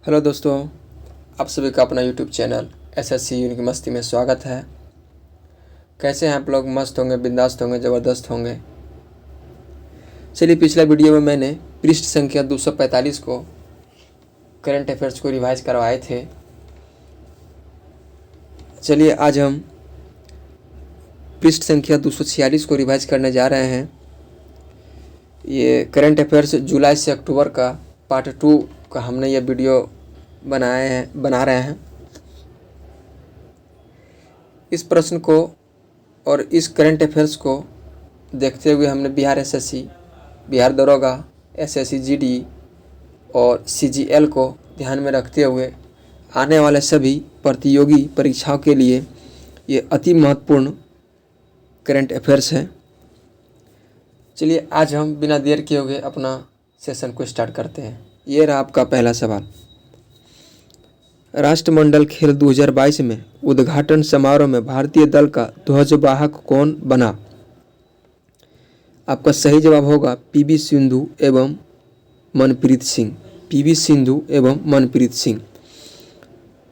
Hello दोस्तों, आप सभी का अपना यूट्यूब चैनल एसएससी यूनिक मस्ती में स्वागत है। कैसे हैं आप लोग? मस्त होंगे, बिंदास्त होंगे, ज़बरदस्त होंगे। चलिए, पिछला वीडियो में मैंने पृष्ठ संख्या 245 को करंट अफेयर्स को रिवाइज करवाए थे। चलिए, आज हम पृष्ठ संख्या 246 को रिवाइज करने जा रहे हैं। ये करंट अफेयर्स जुलाई से अक्टूबर का पार्ट 2 का हमने ये वीडियो बना रहे हैं। इस प्रश्न को और इस करंट अफेयर्स को देखते हुए हमने बिहार एसएससी, बिहार दरोगा, एसएससी जीडी और सीजीएल को ध्यान में रखते हुए आने वाले सभी प्रतियोगी परीक्षाओं के लिए ये अति महत्वपूर्ण करंट अफेयर्स हैं। चलिए, आज हम बिना देर किए हुए अपना सेशन को स्टार्ट करते हैं। ये रहा आपका पहला सवाल। राष्ट्रमंडल खेल 2022 में उद्घाटन समारोह में भारतीय दल का ध्वजवाहक कौन बना? आपका सही जवाब होगा पीवी सिंधु एवं मनप्रीत सिंह। पीवी सिंधु एवं मनप्रीत सिंह।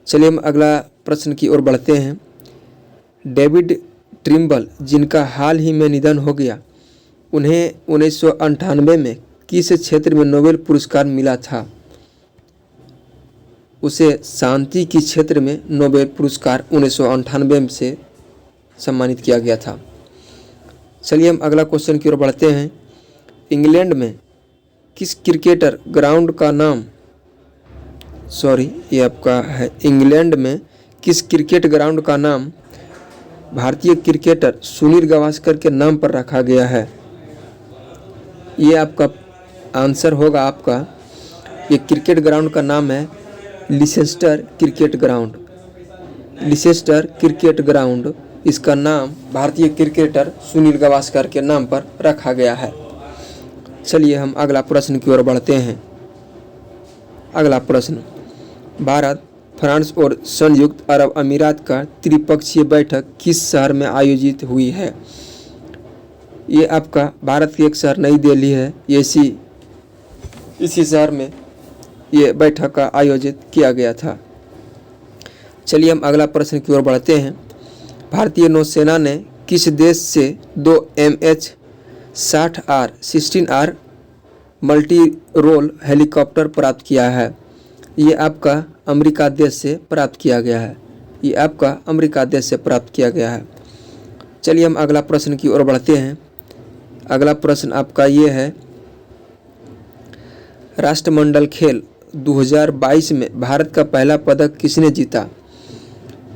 चलिए, हम अगला प्रश्न की ओर बढ़ते हैं। डेविड ट्रिम्बल, जिनका हाल ही में निधन हो गया, उन्हें 1998 में किस क्षेत्र में नोबेल पुरस्कार मिला था? उसे शांति के क्षेत्र में नोबेल पुरस्कार 1998 से सम्मानित किया गया था। चलिए, हम अगला क्वेश्चन की ओर बढ़ते हैं। इंग्लैंड में किस क्रिकेटर ग्राउंड का नाम ये आपका है इंग्लैंड में किस क्रिकेट ग्राउंड का नाम भारतीय क्रिकेटर सुनील गावस्कर के नाम पर रखा गया है? ये आपका आंसर होगा आपका, ये क्रिकेट ग्राउंड का नाम है Leicester cricket ground. Leicester cricket ground, इसका नाम भारतीय क्रिकेटर सुनील गावस्कर के नाम पर रखा गया है। चलिए, हम अगला प्रश्न की ओर बढ़ते हैं। अगला प्रश्न, भारत, फ्रांस और संयुक्त अरब अमीरात का त्रिपक्षीय बैठक किस शहर में आयोजित हुई है? ये आपका भारत की एक शहर नई दिल्ली है। इसी शहर में ये बैठक का आयोजित किया गया था। चलिए, हम अगला प्रश्न की ओर बढ़ते हैं। भारतीय नौसेना ने किस देश से 2 MH-60R 16R multi role helicopter प्राप्त किया है? ये आपका अमेरिका देश से प्राप्त किया गया है। ये आपका अमेरिका देश से प्राप्त किया गया है। चलिए, हम अगला प्रश्न की ओर बढ़ते हैं। अगला प्रश्न आपका ये है, राष्ट्रमंडल खेल 2022 में भारत का पहला पदक किसने जीता?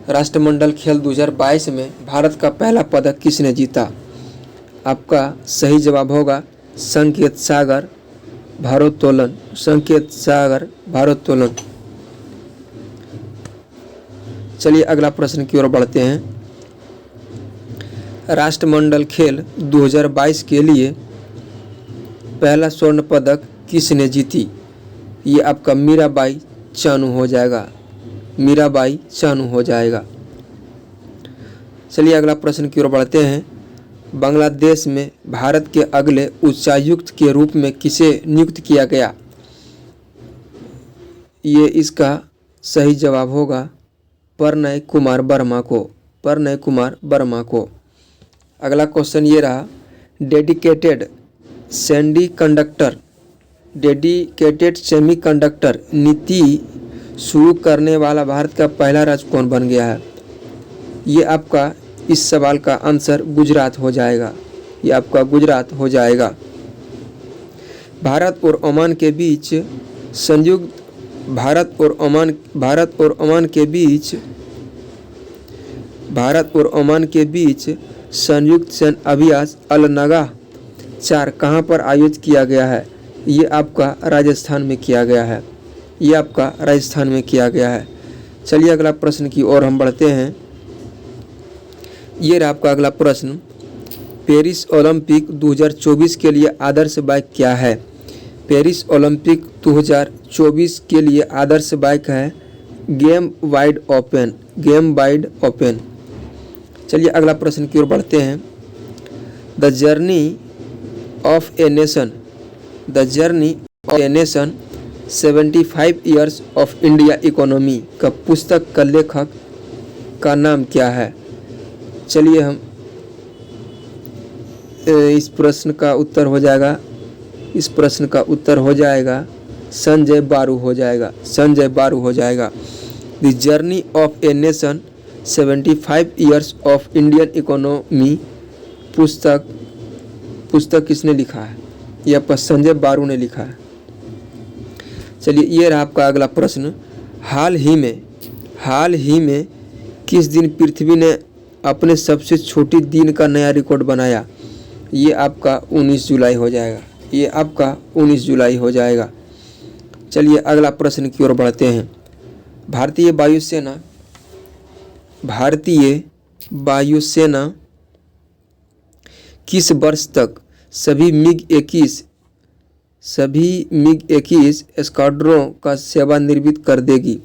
राष्ट्रमंडल खेल 2022 में भारत का पहला पदक किसने जीता? आपका सही जवाब होगा संकेत सागर भारोत्तोलन। संकेत सागर भारोत्तोलन। चलिए, अगला प्रश्न की ओर बढ़ते हैं। राष्ट्रमंडल खेल 2022 के लिए पहला स्वर्ण पदक किसने जीती? ये आपका मीराबाई चानू हो जाएगा। मीराबाई चानू हो जाएगा। चलिए, अगला प्रश्न की ओर बढ़ते हैं। बांग्लादेश में भारत के अगले उच्चायुक्त के रूप में किसे नियुक्त किया गया? ये इसका सही जवाब होगा प्रणय कुमार वर्मा को। प्रणय कुमार वर्मा को। अगला क्वेश्चन ये रहा, डेडिकेटेड सेमीकंडक्टर नीति शुरू करने वाला भारत का पहला राज्य कौन बन गया है? ये आपका इस सवाल का आंसर गुजरात हो जाएगा। ये आपका गुजरात हो जाएगा। भारत और ओमान के बीच संयुक्त सैन्य अभ्यास अल-नगाह 4 कहाँ पर आयोजित किया गया है? ये आपका राजस्थान में किया गया है। ये आपका राजस्थान में किया गया है। चलिए, अगला प्रश्न की ओर हम बढ़ते हैं। ये रहा आपका अगला प्रश्न, पेरिस ओलंपिक 2024 के लिए आदर्श बाइक क्या है? पेरिस ओलंपिक 2024 के लिए आदर्श बाइक है गेम वाइड ओपन। चलिए, अगला प्रश्न की ओर बढ़ते हैं। The journey of a nation 75 years of India economy का पुस्तक का लेखक का नाम क्या है? चलिए हम इस प्रश्न का उत्तर हो जाएगा, इस प्रश्न का उत्तर हो जाएगा संजय बारू हो जाएगा, संजय बारू हो जाएगा। The journey of a nation 75 years of Indian economy पुस्तक किसने लिखा है? ये आपका संजय बारू ने लिखा है। चलिए ये रहा आपका अगला प्रश्न। हाल ही में किस दिन पृथ्वी ने अपने सबसे छोटी दिन का नया रिकॉर्ड बनाया? ये आपका 19 जुलाई हो जाएगा, ये आपका 19 जुलाई हो जाएगा। चलिए अगला प्रश्न की ओर बढ़ते हैं। भारतीय वायुसेना किस वर्ष तक सभी मिग 21 स्क्वाड्रों का सेवानिवृत्त कर देगी?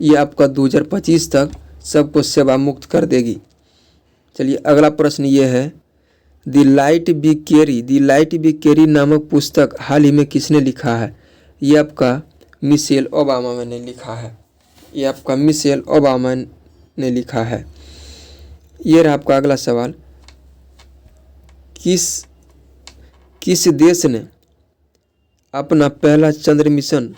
ये आपका 2025 तक सबको सेवा मुक्त कर देगी। चलिए अगला प्रश्न ये है, द लाइट बी कैरी नामक पुस्तक हाल ही में किसने लिखा है? ये आपका मिशेल ओबामा ने लिखा है, ये आपका मिशेल ओबामा ने लिखा है। ये रहा आपका अगला सवाल, किस देश ने अपना पहला चंद्र मिशन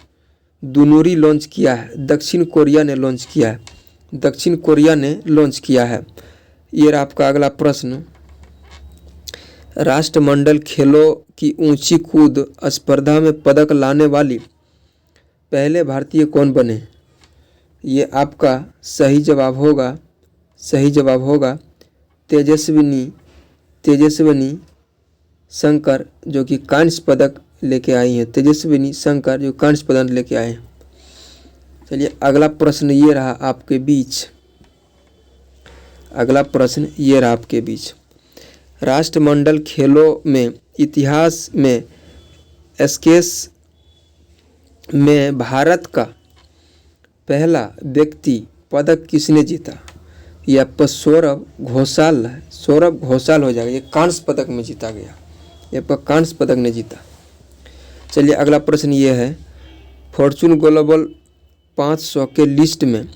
दुनूरी लॉन्च किया है? दक्षिण कोरिया ने लॉन्च किया है, दक्षिण कोरिया ने लॉन्च किया है। ये रहा आपका अगला प्रश्न, राष्ट्रमंडल खेलों की ऊंची कूद स्पर्धा में पदक लाने वाली पहले भारतीय कौन बने? ये आपका सही जवाब होगा तेजस्विनी शंकर, जो कि कांस्य पदक लेके आई हैं, तेजस्विनी शंकर जो कांस्य पदक लेके आए हैं। चलिए अगला प्रश्न ये रहा आपके बीच, अगला प्रश्न ये रहा आपके बीच, राष्ट्रमंडल खेलों में इतिहास में स्केश में भारत का पहला व्यक्ति पदक किसने जीता? ये आपका सौरभ घोषाल है, सौरभ घोषाल हो जाएगा, ये कांस्य पदक में जीता गया, ये आपका कांस्य पदक ने जीता। चलिए अगला प्रश्न ये है, फॉर्चून ग्लोबल 500 के लिस्ट में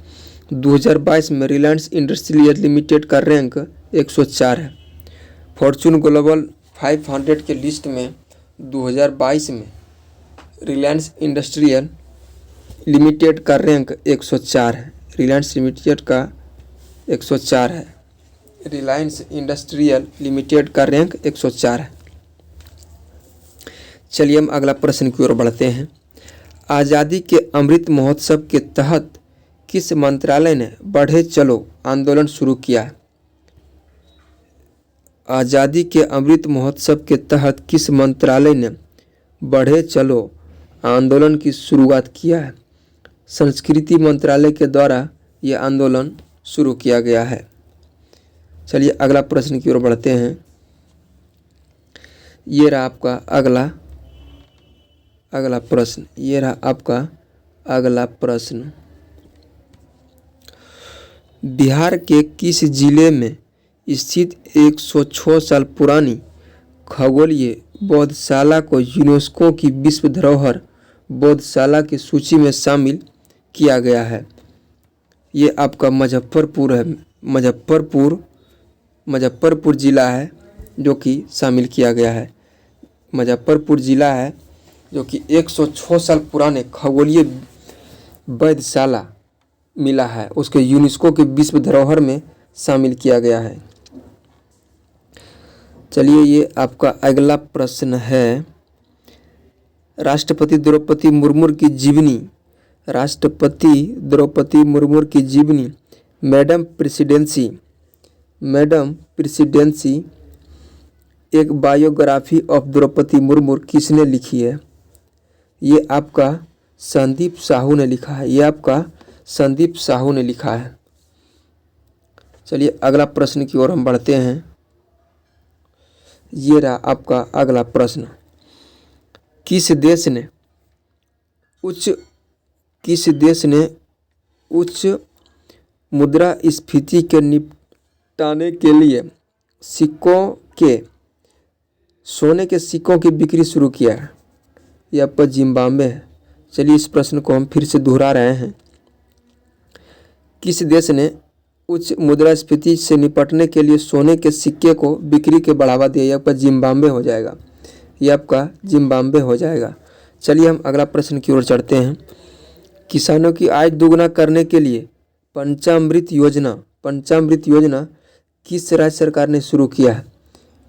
2022 में रिलायंस इंडस्ट्रियल लिमिटेड का रैंक 104 है। फॉर्चून ग्लोबल 500 के लिस्ट में 2022 में रिलायंस इंडस्ट्रियल लिमिटेड का रैंक 104 है, रिलायंस लिमिटेड का 104 है, रिलायंस इंडस्ट्रियल लिमिटेड का रैंक 104 है। चलिए हम अगला प्रश्न की ओर बढ़ते हैं। आज़ादी के अमृत महोत्सव के तहत किस मंत्रालय ने बढ़े चलो आंदोलन शुरू किया है? आज़ादी के अमृत महोत्सव के तहत किस मंत्रालय ने बढ़े चलो आंदोलन की शुरुआत किया है? संस्कृति मंत्रालय के द्वारा यह आंदोलन शुरू किया गया है। चलिए अगला प्रश्न की ओर बढ़ते हैं। ये रहा आपका अगला प्रश्न, ये रहा आपका अगला प्रश्न, बिहार के किस जिले में स्थित 106 साल पुरानी खगोलीय बौद्धशाला को यूनेस्को की विश्व धरोहर बौद्धशाला की सूची में शामिल किया गया है? ये आपका मुजफ्फरपुर है, मुजफ्फरपुर जिला है जो कि शामिल किया गया है। मुजफ्फरपुर जिला है जो कि 106 साल पुराने खगोलीय वेधशाला मिला है, उसके यूनेस्को के विश्व धरोहर में शामिल किया गया है। चलिए ये आपका अगला प्रश्न है, राष्ट्रपति द्रौपदी मुर्मू की जीवनी, राष्ट्रपति द्रौपदी मुर्मू की जीवनी मैडम प्रेसिडेंसी एक बायोग्राफी ऑफ द्रौपदी मुर्मू किसने लिखी है? ये आपका संदीप साहू ने लिखा है, ये आपका संदीप साहू ने लिखा है। चलिए अगला प्रश्न की ओर हम बढ़ते हैं। ये रहा आपका अगला प्रश्न, किस देश ने उच्च मुद्रास्फीति के निपटाने के लिए सोने के सिक्कों की बिक्री शुरू किया है? ये आपका जिम्बाब्वे है। चलिए इस प्रश्न को हम फिर से दोहरा रहे हैं। किस देश ने उच्च मुद्रास्फीति से निपटने के लिए सोने के सिक्के को बिक्री के बढ़ावा दिया? ये आपका जिम्बाब्वे हो जाएगा, ये आपका जिम्बाब्वे हो जाएगा। चलिए हम अगला प्रश्न की ओर चढ़ते हैं। किसानों की आय दोगुना करने के लिए पंचामृत योजना किस राज्य सरकार ने शुरू किया है?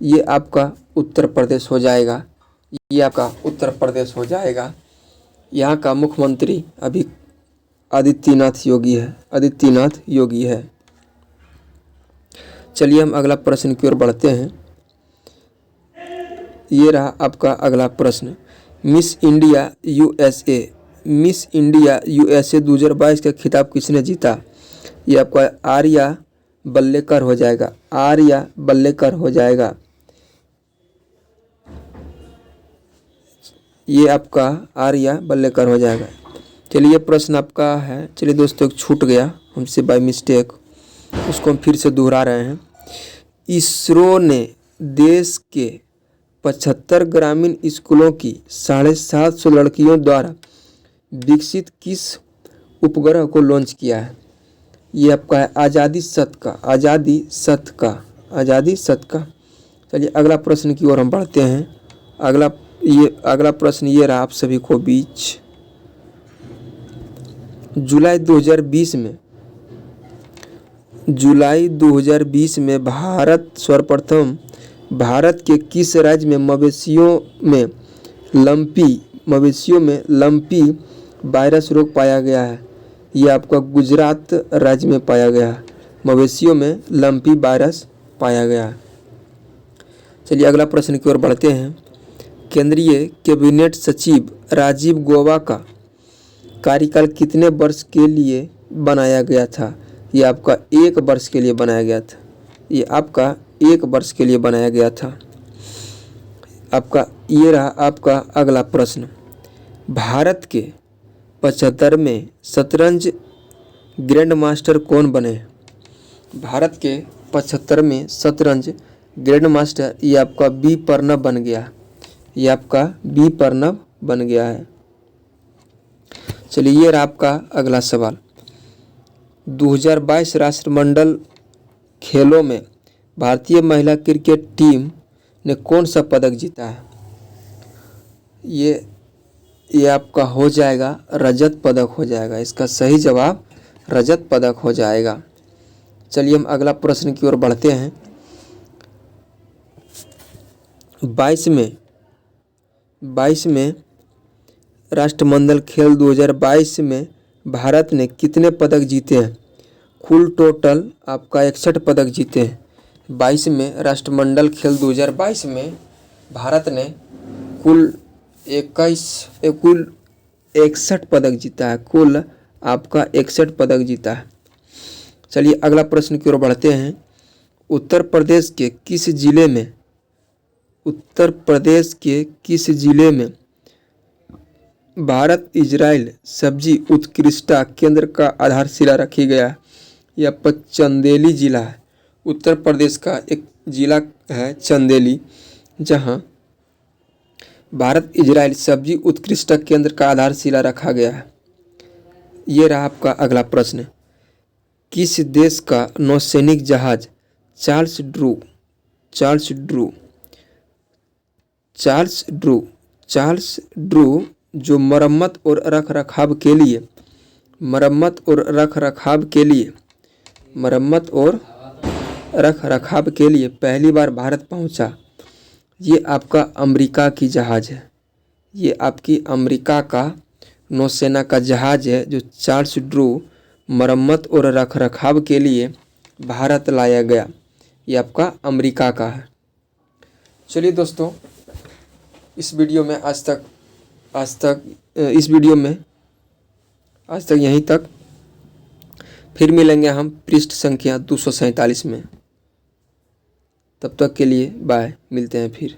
ये आपका उत्तर प्रदेश हो जाएगा, ये आपका उत्तर प्रदेश हो जाएगा। यहाँ का मुख्यमंत्री अभी आदित्यनाथ योगी है। चलिए हम अगला प्रश्न की ओर बढ़ते हैं। ये रहा आपका अगला प्रश्न। मिस इंडिया यूएसए 2022 का खिताब किसने जीता? ये आपका आर्या बल्लेकर हो जाएगा, ये आपका आर्या बल्लेकर हो जाएगा। चलिए प्रश्न आपका है। चलिए दोस्तों, एक छूट गया हमसे बाय मिस्टेक, उसको हम फिर से दोहरा रहे हैं। इसरो ने देश के 75 ग्रामीण स्कूलों की 750 लड़कियों द्वारा विकसित किस उपग्रह को लॉन्च किया है? ये आपका है आज़ादी सत का। चलिए अगला प्रश्न की ओर हम बढ़ते हैं। अगला प्रश्न ये रहा आप सभी को बीच। जुलाई 2020 में भारत सर्वप्रथम भारत के किस राज्य में मवेशियों में लंपी वायरस रोग पाया गया है? ये आपका गुजरात राज्य में पाया गया है, मवेशियों में लंपी वायरस पाया गया है। चलिए अगला प्रश्न की ओर बढ़ते हैं। केंद्रीय कैबिनेट सचिव राजीव गौबा का कार्यकाल कितने वर्ष के लिए बनाया गया था? ये आपका 1 वर्ष के लिए बनाया गया था, ये आपका 1 वर्ष के लिए बनाया गया था। आपका ये रहा आपका अगला प्रश्न। भारत के 75वें शतरंज ग्रैंड मास्टर कौन बने? भारत के 75वें शतरंज ग्रैंड मास्टर ये आपका बी प्रणब बन गया, ये आपका बी प्रणब बन गया है। चलिए ये रहा आपका अगला सवाल। 2022 राष्ट्रमंडल खेलों में भारतीय महिला क्रिकेट टीम ने कौन सा पदक जीता है? ये आपका हो जाएगा रजत पदक हो जाएगा, इसका सही जवाब रजत पदक हो जाएगा। चलिए हम अगला प्रश्न की ओर बढ़ते हैं। 22 में राष्ट्रमंडल खेल 2022 में भारत ने कितने पदक जीते हैं? कुल टोटल आपका 61 पदक जीते हैं। 22 में राष्ट्रमंडल खेल 2022 में भारत ने कुल 61 पदक जीता है, कुल आपका 61 पदक जीता है। चलिए अगला प्रश्न की ओर बढ़ते हैं। उत्तर प्रदेश के किस जिले में भारत इजराइल सब्जी उत्कृष्टता केंद्र का आधारशिला रखी गया है? यह आपका चंदेली जिला है, उत्तर प्रदेश का एक जिला है चंदेली, जहां भारत इजराइल सब्जी उत्कृष्टता केंद्र का आधारशिला रखा गया है। ये रहा आपका अगला प्रश्न। किस देश का नौसैनिक जहाज चार्ल्स ड्रू जो मरम्मत और रख रखाव के लिए पहली बार भारत पहुंचा? ये आपका अमेरिका की जहाज है, ये आपकी अमेरिका का नौसेना का जहाज है जो चार्ल्स ड्रू मरम्मत और रख रखाव के लिए भारत लाया गया, ये आपका अमेरिका का है। चलिए दोस्तों, इस वीडियो में आज तक यहीं तक। फिर मिलेंगे हम पृष्ठ संख्या 247 में। तब तक के लिए बाय, मिलते हैं फिर।